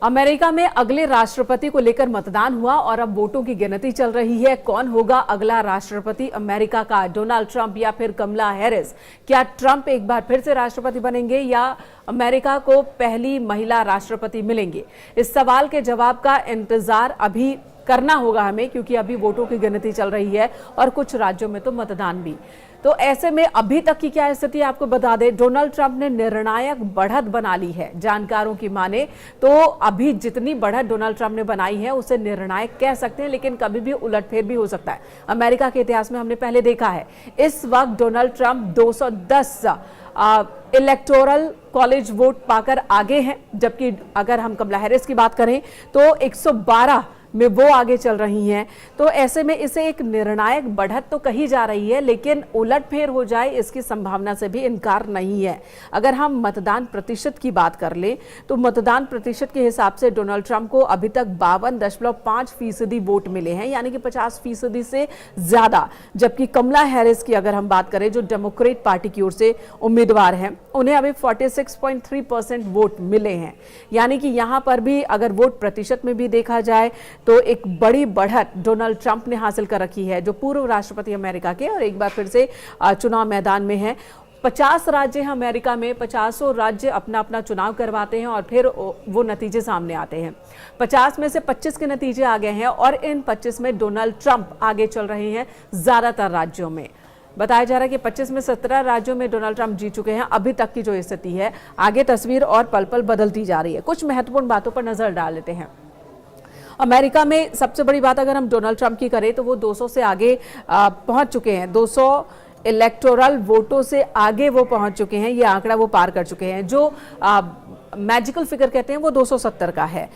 America में अगले राष्ट्रपति को लेकर मतदान हुआ और अब वोटों की गिनती चल रही है। कौन होगा अगला राष्ट्रपति अमेरिका का, डोनाल्ड ट्रंप या फिर कमला हैरिस? क्या ट्रंप एक बार फिर से राष्ट्रपति बनेंगे या अमेरिका को पहली महिला राष्ट्रपति मिलेंगे? इस सवाल के जवाब का इंतजार अभी करना होगा हमें, क्योंकि अभी वोटों की गिनती चल रही है और कुछ राज्यों में तो मतदान भी। तो ऐसे में अभी तक की क्या स्थिति है आपको बता दें। डोनाल्ड ट्रंप ने निर्णायक बढ़त बना ली है। जानकारों की माने तो अभी जितनी बढ़त डोनाल्ड ट्रंप ने बनाई है उसे निर्णायक कह सकते हैं, लेकिन कभी भी उलटफेर भी हो सकता है। अमेरिका के इतिहास में हमने पहले देखा है। इस वक्त Donald Trump 210 electoral college vote पाकर आगे हैं, जबकि अगर हम कमला हैरिस की बात करें तो 112 में वो आगे चल रही हैं। तो ऐसे में इसे एक निर्णायक बढ़त तो कही जा रही है, लेकिन उलटफेर हो जाए इसकी संभावना से भी इनकार नहीं है। अगर हम मतदान प्रतिशत की बात कर लें तो मतदान प्रतिशत के हिसाब से डोनाल्ड ट्रंप को अभी तक 52.5% वोट मिले हैं, यानी कि 50% से ज्यादा। जबकि कमला हैरिस की अगर हम बात करें, जो डेमोक्रेट पार्टी की ओर से उम्मीदवार हैं, उन्हें अभी 46.3% वोट मिले हैं। यानी कि यहां पर भी अगर वोट प्रतिशत में भी देखा जाए तो एक बड़ी बढ़त डोनाल्ड ट्रंप ने हासिल कर रखी है, जो पूर्व राष्ट्रपति अमेरिका के और एक बार फिर से चुनाव मैदान में है। 50 राज्य हैं अमेरिका में, 50 राज्य अपना अपना चुनाव करवाते हैं और फिर वो नतीजे सामने आते हैं। 50 में से 25 के नतीजे आ गए हैं और इन 25 में डोनाल्ड ट्रंप आगे चल रहे हैं ज्यादातर राज्यों में। बताया जा रहा है कि 25 में 17 राज्यों में डोनाल्ड ट्रंप जीत चुके हैं। अभी तक की जो स्थिति है, आगे तस्वीर और पल पल बदलती जा रही है। कुछ महत्वपूर्ण बातों पर नजर डाल लेते हैं। अमेरिका में सबसे बड़ी बात अगर हम डोनाल्ड ट्रंप की करें तो वो 200 से आगे पहुंच चुके हैं। 200 इलेक्टोरल वोटों से आगे वो पहुंच चुके हैं। ये आंकड़ा वो पार कर चुके हैं। जो मैजिकल फिगर कहते हैं वो 270 का है।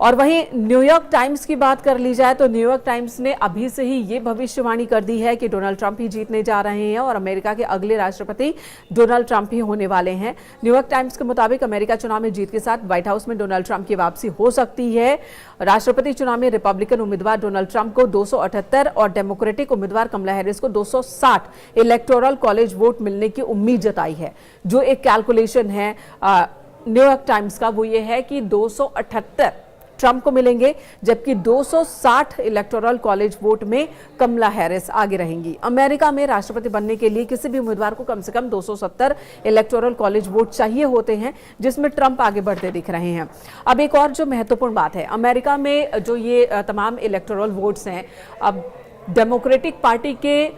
और वहीं न्यूयॉर्क टाइम्स की बात कर ली जाए तो न्यूयॉर्क टाइम्स ने अभी से ही ये भविष्यवाणी कर दी है कि डोनाल्ड ट्रंप ही जीतने जा रहे हैं और अमेरिका के अगले राष्ट्रपति डोनाल्ड ट्रंप ही होने वाले हैं। न्यूयॉर्क टाइम्स के मुताबिक अमेरिका चुनाव में जीत के साथ व्हाइट हाउस में डोनाल्ड ट्रंप की वापसी हो सकती है। राष्ट्रपति चुनाव में रिपब्लिकन उम्मीदवार डोनाल्ड ट्रंप को 278 और डेमोक्रेटिक उम्मीदवार कमला हैरिस को 260 इलेक्टोरल कॉलेज वोट मिलने की उम्मीद जताई है। जो एक कैलकुलेशन है न्यूयॉर्क टाइम्स का, वो ये है कि 278 ट्रंप को मिलेंगे, जबकि 260 इलेक्टोरल कॉलेज वोट में कमला हैरिस आगे रहेंगी। अमेरिका में राष्ट्रपति बनने के लिए किसी भी उम्मीदवार को कम से कम 270 इलेक्टोरल कॉलेज वोट चाहिए होते हैं, जिसमें ट्रंप आगे बढ़ते दिख रहे हैं। अब एक और जो महत्वपूर्ण बात है, अमेरिका में जो ये तमाम इलेक्टोरल वोट्स हैं, अब डेमोक्रेटिक पार्टी के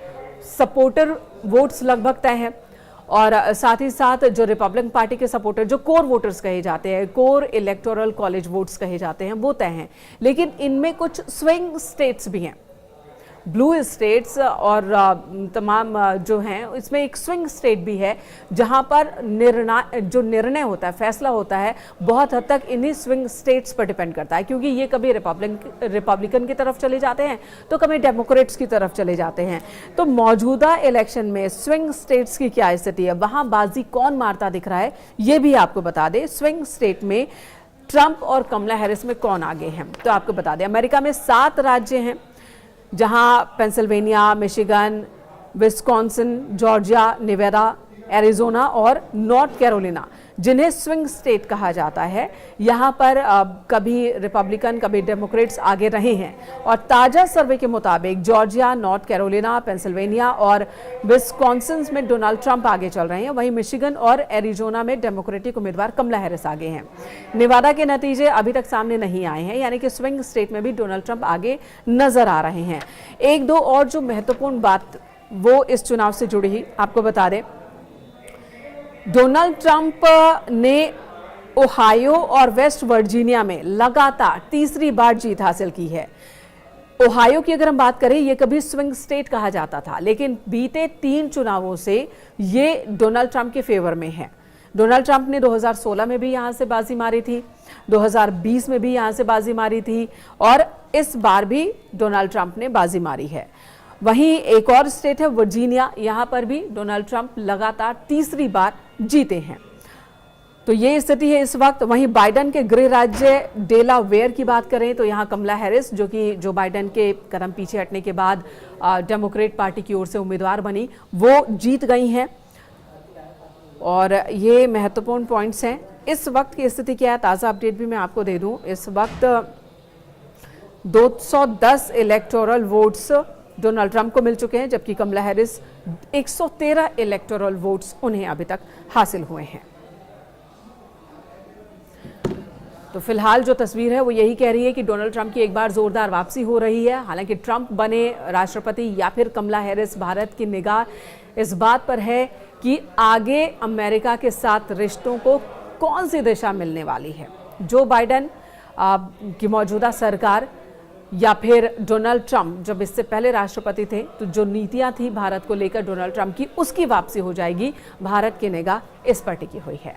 सपोर्टर वोट्स लगभग तय हैं और साथ ही साथ जो रिपब्लिकन पार्टी के सपोर्टर, जो कोर वोटर्स कहे जाते हैं, कोर इलेक्टोरल कॉलेज वोट्स कहे जाते हैं, वो तय हैं। लेकिन इनमें कुछ स्विंग स्टेट्स भी हैं, ब्लू स्टेट्स और तमाम जो हैं, इसमें एक स्विंग स्टेट भी है जहां पर निर्णय होता है, फैसला होता है, बहुत हद तक इन्हीं स्विंग स्टेट्स पर डिपेंड करता है, क्योंकि ये कभी रिपब्लिकन की तरफ चले जाते हैं तो कभी डेमोक्रेट्स की तरफ चले जाते हैं। तो मौजूदा इलेक्शन में स्विंग स्टेट्स की क्या स्थिति है, वहां बाजी कौन मारता दिख रहा है, ये भी आपको बता दें। स्विंग स्टेट में ट्रंप और कमला हैरिस में कौन आगे हैं, तो आपको बता दें अमेरिका में 7 राज्य हैं, जहां Pennsylvania, Michigan, Wisconsin, Georgia, Nevada, Arizona और नॉर्थ कैरोलिना, जिन्हें स्विंग स्टेट कहा जाता है, यहां पर कभी रिपब्लिकन कभी डेमोक्रेट्स आगे रहे हैं। और ताजा सर्वे के मुताबिक जॉर्जिया, नॉर्थ कैरोलिना, पेंसिल्वेनिया और विस्कॉन्सिन में डोनाल्ड ट्रंप आगे चल रहे हैं। वहीं मिशिगन और एरिजोना में डेमोक्रेटिक उम्मीदवार कमला हैरिस आगे हैं। नेवादा के नतीजे अभी तक सामने नहीं आए हैं, यानी कि स्विंग स्टेट में भी डोनाल्ड ट्रंप आगे नजर आ रहे हैं। एक दो और जो महत्वपूर्ण बात वो इस चुनाव से जुड़ी ही आपको बता दें। डोनाल्ड ट्रंप ने ओहायो और वेस्ट वर्जीनिया में लगातार तीसरी बार जीत हासिल की है। ओहायो की अगर हम बात करें, ये कभी स्विंग स्टेट कहा जाता था, लेकिन बीते 3 चुनावों से ये डोनाल्ड ट्रंप के फेवर में है। डोनाल्ड ट्रंप ने 2016 में भी यहां से बाजी मारी थी, 2020 में भी यहां से बाजी मारी थी और इस बार भी डोनाल्ड ट्रंप ने बाजी मारी है। वहीं एक और स्टेट है वर्जीनिया, यहां पर भी डोनाल्ड ट्रंप लगातार तीसरी बार जीते हैं। तो ये स्थिति है इस वक्त। वहीं बाइडेन के गृह राज्य डेलावेयर की बात करें तो यहां कमला हैरिस, जो कि जो बाइडेन के कदम पीछे हटने के बाद डेमोक्रेट पार्टी की ओर से उम्मीदवार बनी, वो जीत गई हैं। और ये महत्वपूर्ण पॉइंट्स हैं इस वक्त की स्थिति क्या है, ताज़ा अपडेट भी मैं आपको दे दूं। इस वक्त 210 इलेक्टोरल वोट्स डोनाल्ड ट्रंप को मिल चुके हैं, जबकि कमला हैरिस 113 इलेक्टोरल वोट्स उन्हें अभी तक हासिल हुए हैं। तो फिलहाल जो तस्वीर है वो यही कह रही है कि डोनाल्ड ट्रंप की एक बार जोरदार वापसी हो रही है। हालांकि ट्रंप बने राष्ट्रपति या फिर कमला हैरिस, भारत की निगाह इस बात पर है कि आगे अमेरिका के साथ रिश्तों को कौन सी दिशा मिलने वाली है। जो बाइडेन की मौजूदा सरकार या फिर डोनाल्ड ट्रंप जब इससे पहले राष्ट्रपति थे, तो जो नीतियां थी भारत को लेकर डोनाल्ड ट्रंप की, उसकी वापसी हो जाएगी। भारत की निगाह इस पर टिकी हुई है।